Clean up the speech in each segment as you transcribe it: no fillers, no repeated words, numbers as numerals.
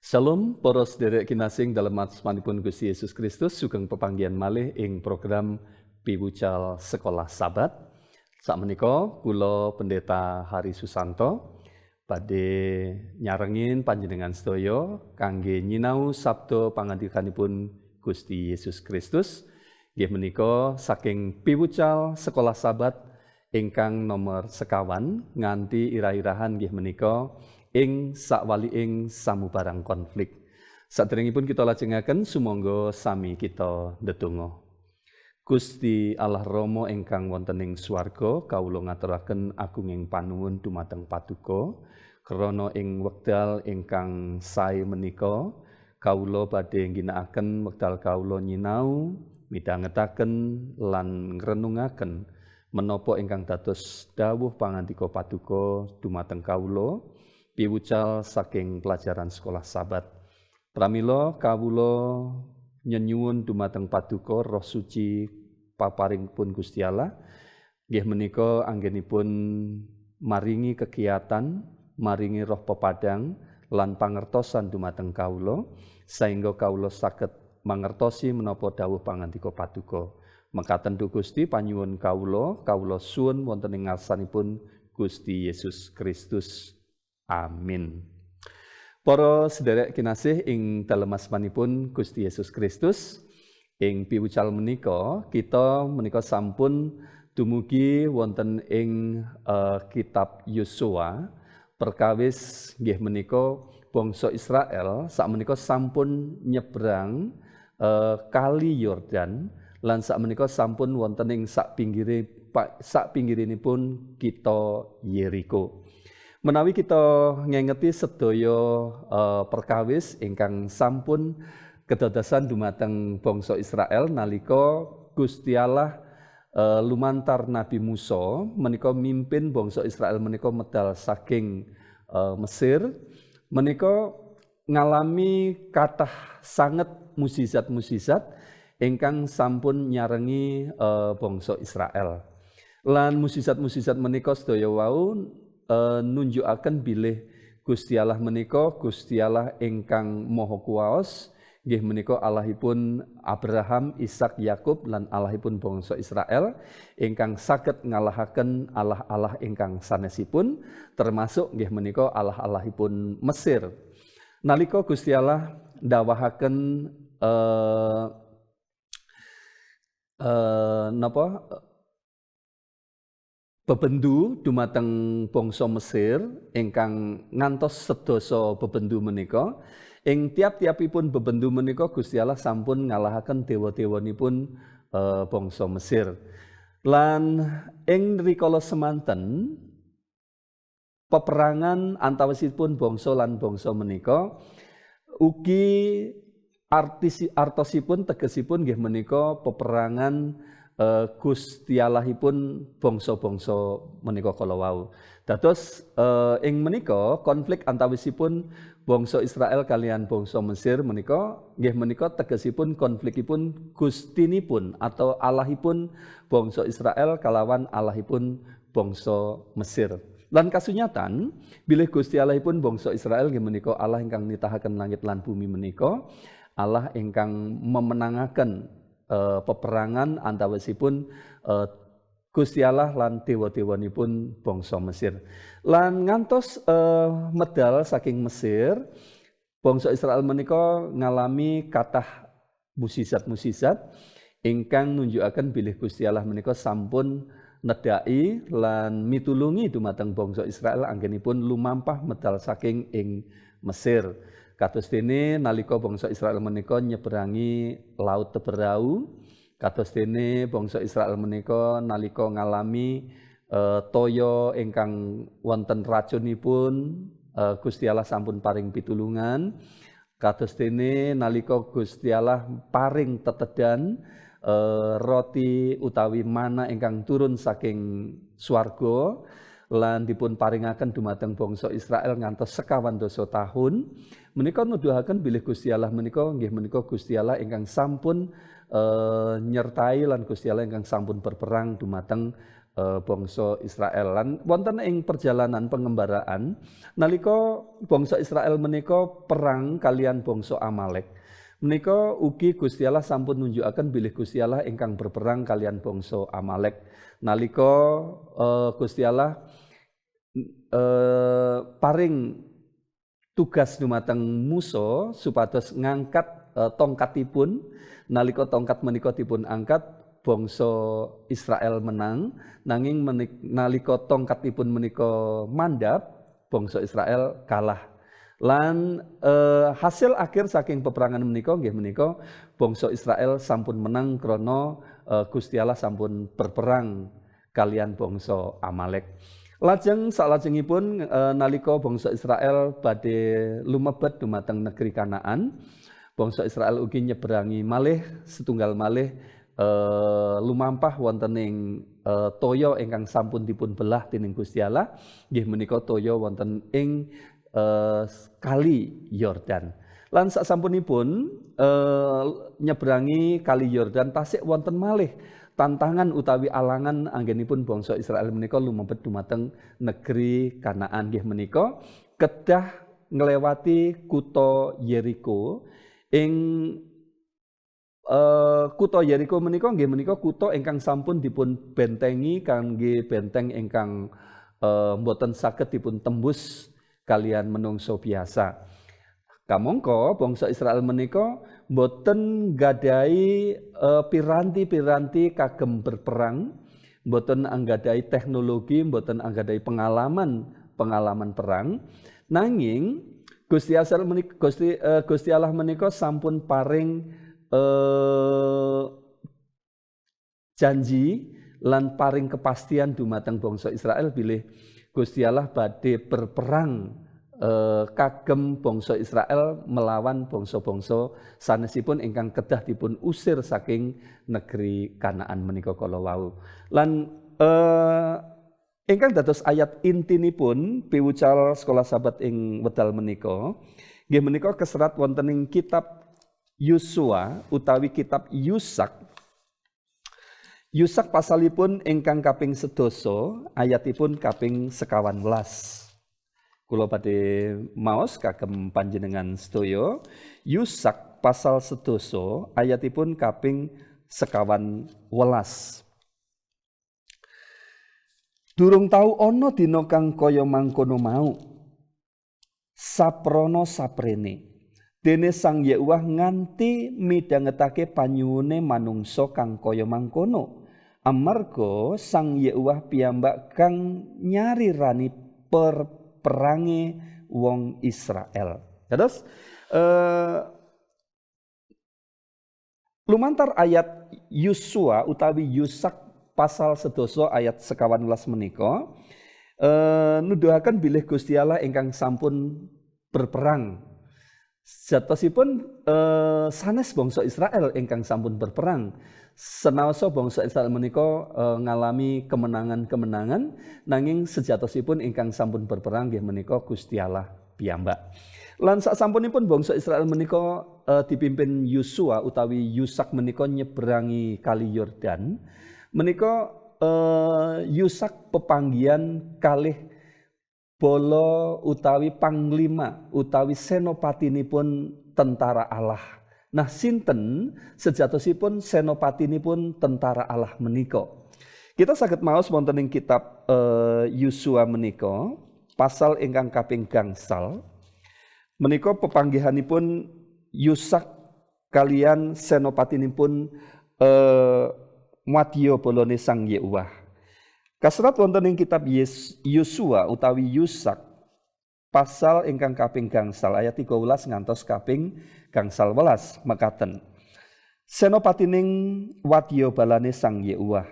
Shalom, para sedherek kinasing dalem asmanipun Gusti Yesus Kristus, sugeng pepanggihan malih ing program Piwucal Sekolah Sabat. Sakmenika kula Pendeta Hari Susanto badhe nyarengin panjenengan sedaya kangge nyinau sabda pangandikanipun Gusti Yesus Kristus. Nggih menika saking Piwucal Sekolah Sabat ingkang nomor sekawan nganti irah-irahan nggih menika ing sakwaliing samubarang konflik. Saderengipun kita lajengaken sumangga sami kita ndedonga. Gusti Allah Rama ingkang wonten ing swarga, kawula ngaturaken agunging panuwun dumateng Paduka krana ing wekdal ingkang sae menika kawula badhe ngginakaken wekdal kawula nyinau, midhangetaken lan ngrenungaken menapa ingkang dados dawuh pangandika Paduka dumateng kawula. Piwucal saking pelajaran sekolah Sabat. Pramila kawula nyenyuwun dumateng Paduka Roh Suci paparingipun Gusti Allah nggih menika anggenipun maringi kegiatan, maringi roh pepadang lan pangertosan dumateng kawula saengga kawula saged mangertosi menapa dawuh pangandika Paduka. Mekaten duh Gusti panyuwun kawula suwun wonten ing ngarsanipun Gusti Yesus Kristus. Amin. Para sedherek kinasih ing dalem asmanipun Gusti Yesus Kristus, ing piwucal menika kita sampun dumugi wonten ing kitab Yosua perkawis nggih menika bangsa Israel sakmenika sampun nyebrang kali Yordan lan sakmenika sampun wonten ing sak pinggirinipun kita Yeriko. Menawi kita ngengeti sedaya perkawis ingkang sampun kedadosan dumateng bangsa Israel nalika Gusti Allah lumantar Nabi Musa menika mimpin bangsa Israel menika medal saking Mesir menika ngalami kathah sanget mukjizat-mukjizat ingkang sampun nyarengi bangsa Israel. Lan mukjizat-mukjizat menika sedaya wau nunjukaken bilih Gusti Allah menika Gusti Allah ingkang maha kuwaos nggih menika Allahipun Abraham, Ishak, Yakub lan Allahipun bangsa Israel ingkang saged ngalahaken Allah-Allah ingkang sanesipun termasuk nggih menika Allah-Allahipun Mesir. Nalika Gusti Allah ndawahaken bebendu dumateng bangsa Mesir ingkang ngantos sedasa bebendu menika ing tiap-tiapipun bebendu menika Gusti Allah sampun ngalahaken dewa-dewanipun bangsa Mesir. Lan ing rikala semanten peperangan antawisipun bangsa lan bangsa menika ugi artosipun tegesipun nggih menika peperangan Gusti Allahipun bangsa-bangsa menika kala wau. Dados ing menika konflik antawisipun bangsa Israel kalian bangsa Mesir menika nggih menika tegesipun konflikipun Gustinipun atau Allahipun bangsa Israel kalawan Allahipun bangsa Mesir. Lan kasunyatan bilih Gusti Allahipun bangsa Israel nggih menika Allah ingkang nitahaken langit lan bumi menika Allah ingkang memenangaken peperangan antawisipun Gusti Allah lan dewa-dewanipun bangsa Mesir. Lan ngantos medal saking Mesir, bangsa Israel menika ngalami kathah mukjizat-mukjizat ingkang nunjukaken bilih Gusti Allah menika sampun nedhaki lan mitulungi dumateng bangsa Israel anggenipun lumampah medal saking ing Mesir. Kados dene nalika bangsa Israel menika nyeberangi laut Teberau, kados dene bangsa Israel menika nalika ngalami toya ingkang wonten racunipun Gusti Allah sampun paring pitulungan, kados dene nalika Gusti Allah paring tetedan roti utawi mana ingkang turun saking swarga lan dipun paringaken dumateng bangsa Israel ngantos 50 tahun. Menika nuduhaken bilih Gusti Allah menika nggih menika Gusti Allah ingkang sampun nyertai lan Gusti Allah ingkang sampun berperang dumateng bangsa Israel. Lan wonten ing perjalanan pengembaraan nalika bangsa Israel menika perang kalian bangsa Amalek. Menika ugi Gusti Allah sampun nunjukaken bilih Gusti Allah ingkang berperang kalian bangsa Amalek. Nalika Gusti Allah paring tugas dumateng Musa supados ngangkat tongkatipun. Nalika tongkat menika dipun angkat, bangsa Israel menang, nanging nalika tongkatipun menika mandhap, bangsa Israel kalah. Lan hasil akhir saking peperangan menika nggih menika bangsa Israel sampun menang krana Gusti Allah sampun berperang kalian bangsa Amalek. Lajeng salajengipun nalika bangsa Israel badhe lumebet dumateng negeri Kanaan, bangsa Israel ugi nyeberangi malih setunggal malih lumampah wonten ing toya ingkang sampun dipun belah dening Gusti Allah, nggih menika toya wonten ing Kali Yordan. Lan sasampunipun nyeberangi Kali Yordan tasik wonten malih tantangan utawi alangan anggenipun bangsa Israel menika lumebet dumateng negeri Kanaan, nggih menika kedah nglewati kutha Yeriko. Ing kutha Yeriko menika nggih menika kutha ingkang sampun dipun bentengi kangge benteng ingkang mboten saged dipun tembus kalian menungso biasa. Kamangka bangsa Israel menika mboten gadahi piranti-piranti kagem berperang, mboten anggadhahi teknologi, mboten anggadhahi pengalaman perang, nanging Gusti Allah menika sampun paring janji lan paring kepastian dumateng bangsa Israel bilih Gusti Allah badhe berperang kagem bangsa Israel melawan bangsa-bangsa sanesipun ingkang kedah dipun usir saking negeri Kanaan menika kala wau. Lan ingkang dados ayat intinipun piwucal sekolah sahabat ing wedal menika nggih menika keserat wonten ing kitab Yosua utawi kitab Yusak. Yusak pasalipun ingkang kaping 11 ayatipun kaping 11. Kula badhe maos kagem panjenengan sedaya Yusak pasal 11 ayatipun kaping 11. Durung tau ana dina kang kaya mangkono mau. Saprana saprene. Dene Sang Yehuwah nganti midhangetake panyuwune manungsa kang kaya mangkono. Amarga Sang Yehuwah piyambak kang nyarirani perange wong Israel. Terus lumantar ayat Yosua utawi Yusak pasal 11 ayat 11 menika nuduhaken bilih Gusti Allah ingkang sampun berperang. Sejatosipun sanes bangsa Israel ingkang sampun berperang. Senaosa bangsa Israel menika ngalami kemenangan-kemenangan, nanging sejatosipun ingkang sampun berperang nggih menika Gusti Allah piyambak. Lan sasampunipun bangsa Israel menika dipimpin Yosua utawi Yusak menika nyeberangi Kali Yordan. Menika Yusak pepanggihan kalih bala utawi panglima utawi senopatinipun tentara Allah. Nah sinten sejatosipun senopatinipun tentara Allah menika. Kita saged maos wonten ing kitab Yosua menika pasal ingkang kaping gangsal. Menika pepanggihanipun Yusak kalian senopatinipun Madya bolone Sang Yehuwah. Kaserat wonten ing kitab Yosua utawi Yusak pasal ingkang kaping gangsal ayat 13 ngantos kaping gangsal 11 mekaten. Senopatining wadya balane Sang Yehuwah.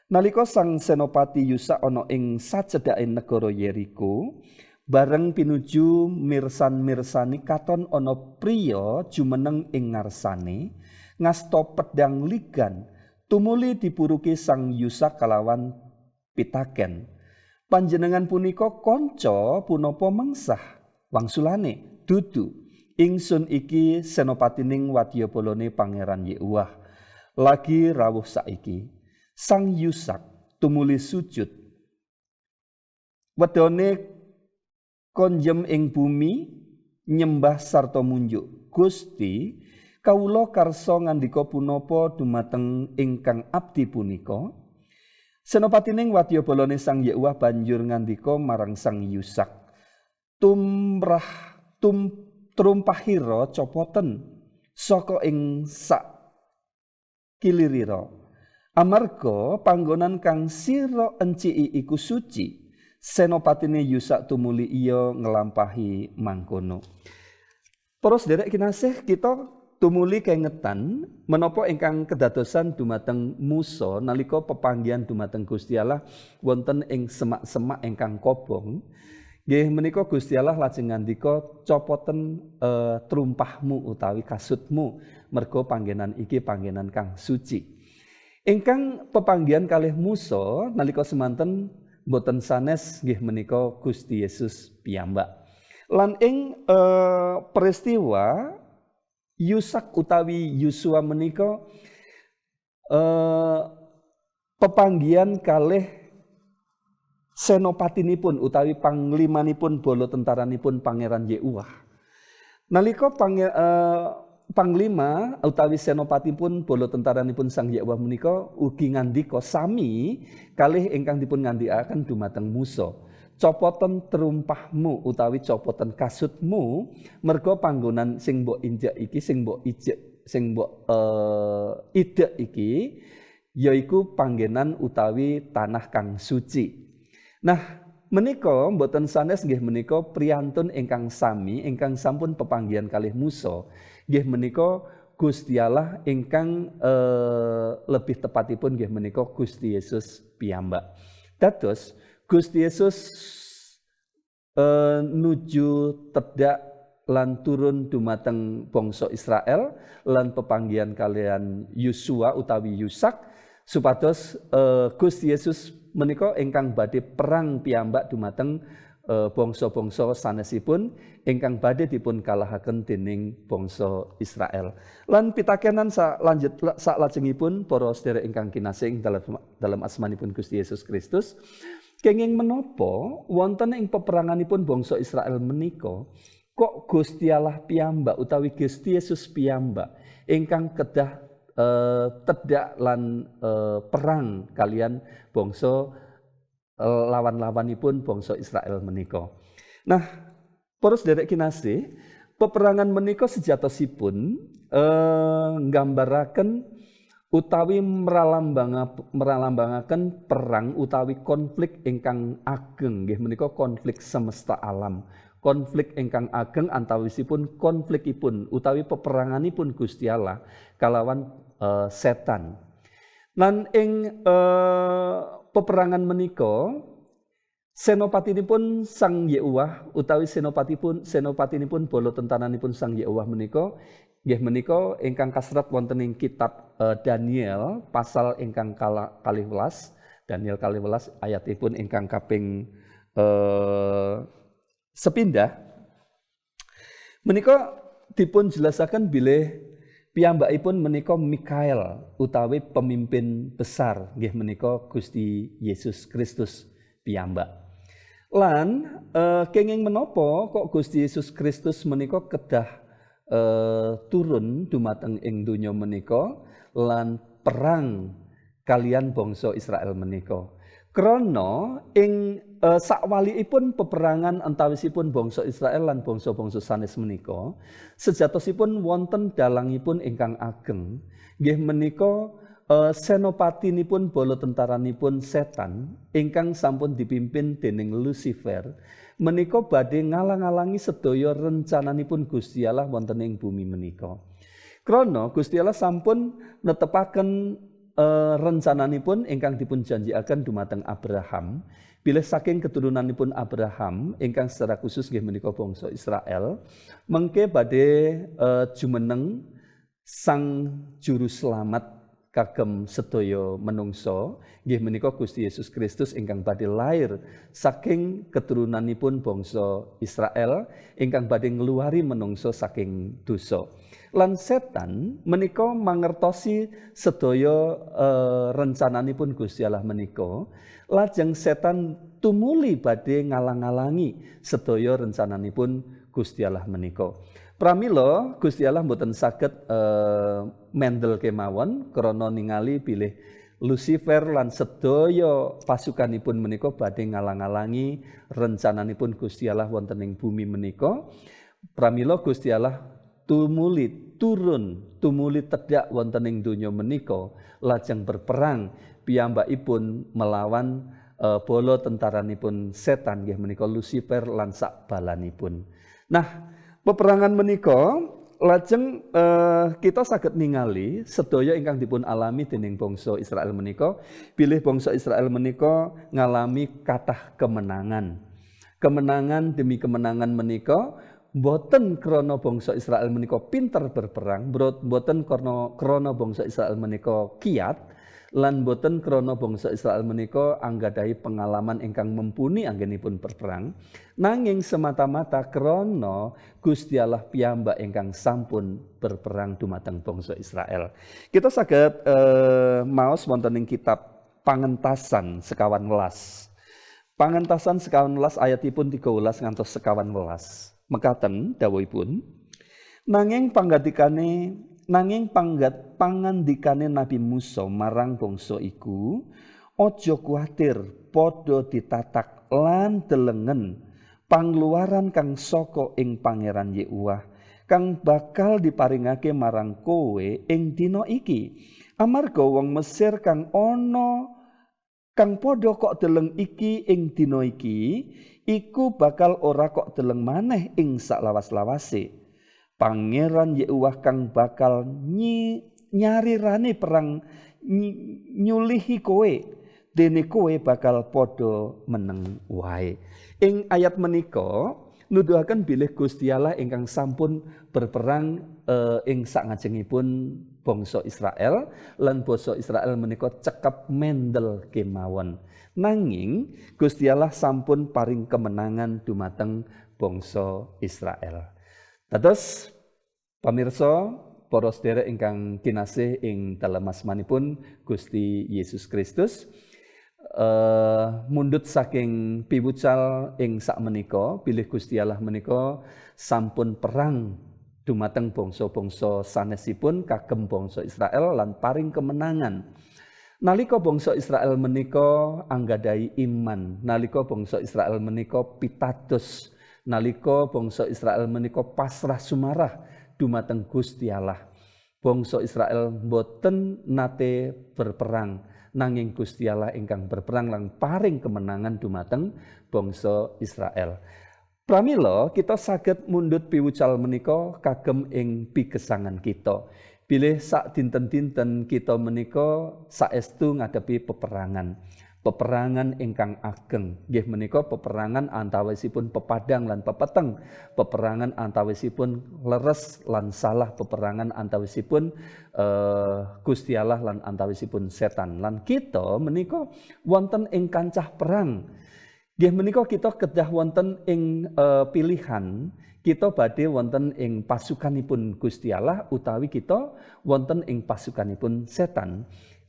Nalika Sang Senopati Yusak ana ing sacedhake negara Yeriko, bareng pinuju mirsan-mirsani katon ana priya jumeneng ing ngarsane ngasta pedang ligan. Tumuli dipuruki Sang Yusak kalawan pitaken. Panjenengan punika kanca punapa mengsah? Wangsulane, dudu. Ingsun iki senopatining wadyabalane Pangeran Yehuwah. Lagi rawuh saiki. Sang Yusak tumuli sujud. Wedone konjem ing bumi nyembah sarta munjuk. Gusti, kawula karsa ngandika punapa dumateng ingkang abdi punika. Senopatining wadyabalane Sang Yehuwah banjur ngandika marang Sang Yusak, trumpahira copoten saka ing sak kilirira. Amarga panggonan kang sira enciki iku suci, senopatine Yusak tumuli iya nglampahi mangkono. Para sedherek kinasih, kita tumuli kengetan menapa ingkang kedadosan dumateng Musa nalika pepanggihan dumateng Gusti Allah wonten ing semak-semak ingkang kobong. Nggih menika Gusti Allah lajeng ngandika, copoten trumpahmu utawi kasutmu, merga panggenan iki panggenan kang suci. Ingkang pepanggihan kalih Musa nalika semanten boten sanes nggih menika Gusti Yesus piyambak. Lan ing peristiwa Yusak utawi Yosua menika pepanggihan kalih senopatinipun utawi panglimanipun bala tentaranipun Pangeran Yehuwah. Nalika panglima utawi senopatipun bala tentaranipun Sang Yehuwah menika ugi ngandika sami kalih ingkang dipun ngandikaken dumateng Musa. Copoten trumpahmu utawi copoten kasutmu, merga panggonan sing mbok injak iki sing mbok idek iki yaiku panggenan utawi tanah kang suci. Nah, menika mboten sanes nggih menika priyantun ingkang sami ingkang sampun pepanggihan kalih Musa. Nggih menika Gusti Allah ingkang lebih tepatipun nggih menika Gusti Yesus piyambak. Dados Gusti Yesus nuju tedhak lan turun dumateng bangsa Israel lan pepanggihan kalian Yosua utawi Yusak supados Gusti Yesus menika ingkang badhe perang piyambak dumateng bangsa-bangsa sanesipun ingkang badhe dipun kalahaken dening bangsa Israel. Lan pitakenan salajengipun para sedherek ingkang kinasih dalam asmanipun Gusti Yesus Kristus, kenging menapa wonten ing peperanganipun bangsa Israel menika kok Gusti Allah piyambak utawi Gusti Yesus piyambak ingkang kedah tedhak lan perang kalian bangsa lawan-lawanipun bangsa Israel menika. Nah, para sedherek kinasih, peperangan menika sejatosipun nggambaraken utawi meralambangaken perang utawi konflik ingkang ageng nggih menika konflik semesta alam. Konflik ingkang ageng antawisipun konflikipun utawi peperanganipun Gusti Allah kalawan setan. Lan ing peperangan menika senopatinipun Sang Yehuwah utawi senopatinipun bala tentananipun Sang Yehuwah menika nggih menika ingkang kasrat wonten ing kitab Daniel pasal ingkang 12, Daniel 12 ayatipun ingkang kaping sepindah menika dipun jelasaken bilih piyambakipun menika Mikael utawi pemimpin besar nggih menika Gusti Yesus Kristus piyambak. Lan kenging menapa kok Gusti Yesus Kristus menika kedah turun dumateng ing donya menika lan perang kalian bangsa Israel menika. Krana ing sakwaliipun peperangan antawisipun bangsa Israel lan bangsa-bangsa sanes menika sejatosipun wonten dalangipun ingkang ageng nggih menika senopatinipun bala tentaranipun setan ingkang sampun dipimpin dening Lucifer menika badhe ngalang-alangi sedaya rencananipun Gusti Allah wonten ing bumi menika. Krana Gusti Allah sampun netepaken rencananipun ingkang dipun janjiaken dumateng Abraham bilih saking keturunanipun Abraham ingkang secara khusus nggih menika bangsa Israel mengke badhe jumeneng Sang Juru Selamat kagem sedaya menungso nggih menika Gusti Yesus Kristus ingkang badhe lair saking keturunanipun bangsa Israel ingkang badhe ngluwari menungso saking dosa. Lan setan menika mangertosi sedaya rencananipun Gusti Allah menika, lajeng setan tumuli badhe ngalang-alangi sedaya rencananipun Gusti Allah menika. Pramila Gusti Allah mboten saged mendel kemawon krana ningali bilih Lucifer lan sedaya pasukanipun menika badhe ngalang-alangi rencananipun Gusti Allah wonten ing bumi menika. Pramila Gusti Allah tumuli tedhak wonten ing donya menika lajeng berperang piyambakipun melawan bala tentaranipun setan nggih menika Lucifer lan sak balanipun. Nah, peperangan menika lajeng kita saged ningali sedaya ingkang dipun alami dening bangsa Israel menika, bilih bangsa Israel menika ngalami kathah kemenangan. Kemenangan demi kemenangan menika boten krana bangsa Israel menika pinter berperang, boten krana bangsa Israel menika kiat, lan boten krana bangsa Israel menika anggadhahi pengalaman ingkang mumpuni anggenipun berperang, nanging semata-mata krana Gusti Allah piyambak ingkang sampun berperang dumateng bangsa Israel. Kita saged maos wonten ing kitab Pangentasan sekawan welas. Pangentasan sekawan welas ayatipun 13 ngantos sekawan welas. Mekaten dawuhipun, nanging pangandikane Nabi Musa marang bangsa iku, aja kuwatir, padha ditatak lan delengen pangluaran kang saka ing Pangeran Yehuwah kang bakal diparingake marang kowe ing dina iki. Amarga wong Mesir kang padha kok deleng iki ing dina iki, iku bakal ora kok deleng maneh ing saklawas-lawase. Pangeran Yehuwah kang bakal nyarirani perang nyulihi kowe, dene kowe bakal padha meneng wae. Ing ayat menika nuduhaken bilih Gusti Allah ingkang sampun berperang ing sakngajengipun bangsa Israel, lan bangsa Israel menika cekap mendel kemawon. Nanging Gusti Allah sampun paring kemenangan dumateng bangsa Israel. Dados pamirsa para sedherek ingkang kinasih ing dalem asmanipun Gusti Yesus Kristus, mundhut saking piwucal ing sakmenika bilih Gusti Allah menika sampun perang dumateng bangsa-bangsa sanesipun kagem bangsa Israel lan paring kemenangan. Nalika bangsa Israel menika anggadhahi iman, nalika bangsa Israel menika pitados, nalika bangsa Israel menika pasrah sumarah dumateng Gusti Allah. Bangsa Israel boten nate berperang, nanging Gusti Allah ingkang berperang lan paring kemenangan dumateng bangsa Israel. Pramila kita saged mundhut piwucal menika kagem ing pigesangan kita. Bilih sak dinten-dinten kita menika saestu ngadepi peperangan ingkang ageng. Nggih menika peperangan antawisipun pepadang lan pepeteng, peperangan antawisipun leres lan salah, peperangan antawisipun Gusti Allah lan antawisipun setan. Lan kita menika wonten ing kancah perang. Nggih menika kita kedah wonten ing pilihan, kita badhe wonten ing pasukanipun Gusti Allah utawi kita wonten ing pasukanipun setan.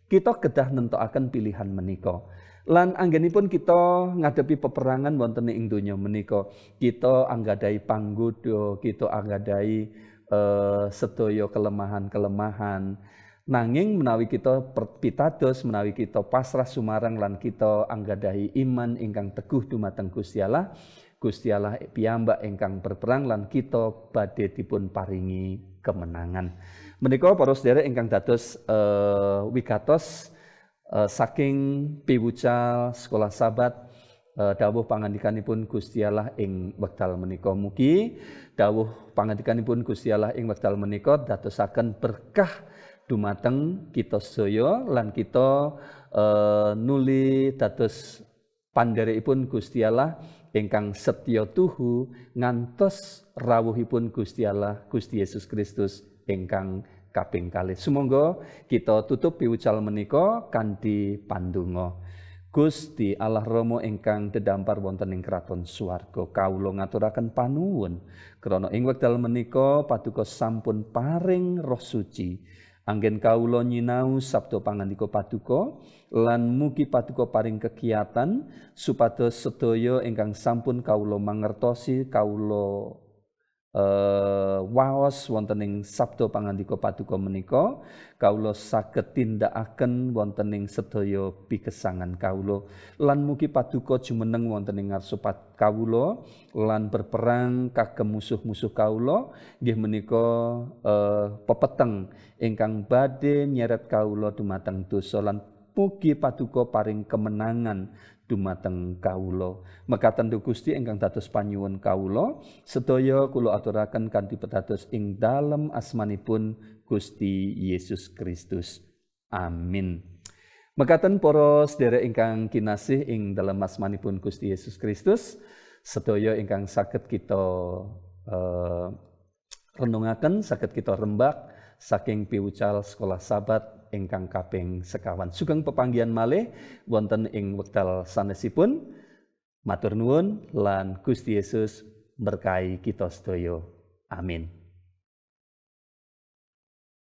Kita kedah nentokaken pilihan menika. Lan anggenipun kita ngadepi peperangan wonten ing donya menika, kita anggadhahi panggoda, kita anggadhahi sedaya kelemahan-kelemahan. Nanging menawi kita pitados, menawi kita pasrah sumarang lan kita anggadhahi iman ingkang teguh dumateng Gusti Allah piyambak ingkang berperang lan kita badhe dipun paringi kemenangan. Menika para sedherek ingkang dados wigatos saking piwucal sekolah Sabat dawuh pangandikanipun Gusti Allah ing wekdal menika. Mugi dawuh pangandikanipun Gusti Allah ing wekdal menika dadosaken berkah dumateng kita sedaya lan kita nuli dados pandherekipun Gusti Allah ingkang setya tuhu ngantos rawuhipun Gusti Allah Gusti Yesus Kristus ingkang kaping kalih. Sumangga kita tutup piwucal menika kanthi pandonga. Gusti Allah Rama ingkang dedampar wonten ing kraton swarga, kawula ngaturaken panuwun krana ing wekdal menika paduka sampun paring Roh Suci anggen kawula nyinau sabda pangandika paduka lan mugi paduka paring kegiatan supados sedaya ingkang sampun kawula mangertosi kawula waos wonten ing sabda pangandika paduka menika kawula saged tindakaken wonten ing sedaya pigesangan kawula lan mugi paduka jumeneng wonten ing ngarsa kawula lan berperang kagem musuh-musuh kawula nggih menika pepeteng ingkang badhe nyeret kawula dumateng dosa lan mugi paduka paring kemenangan dumateng kawula. Mekaten Gusti ingkang dados panyuwun kawula, sedaya kula aturaken kanthi pitados ing dalem asmanipun Gusti Yesus Kristus. Amin. Mekaten para sedherek ingkang kinasih ing dalem asmanipun Gusti Yesus Kristus, sedaya ingkang saged kita renungaken, saged kita rembak saking piwucal sekolah Sabat ingkang kaping sekawan. Sugeng pepanggihan malih wonten ing wekdal sanesipun. Matur nuwun lan Gusti Yesus berkahi kita sedaya. Amin.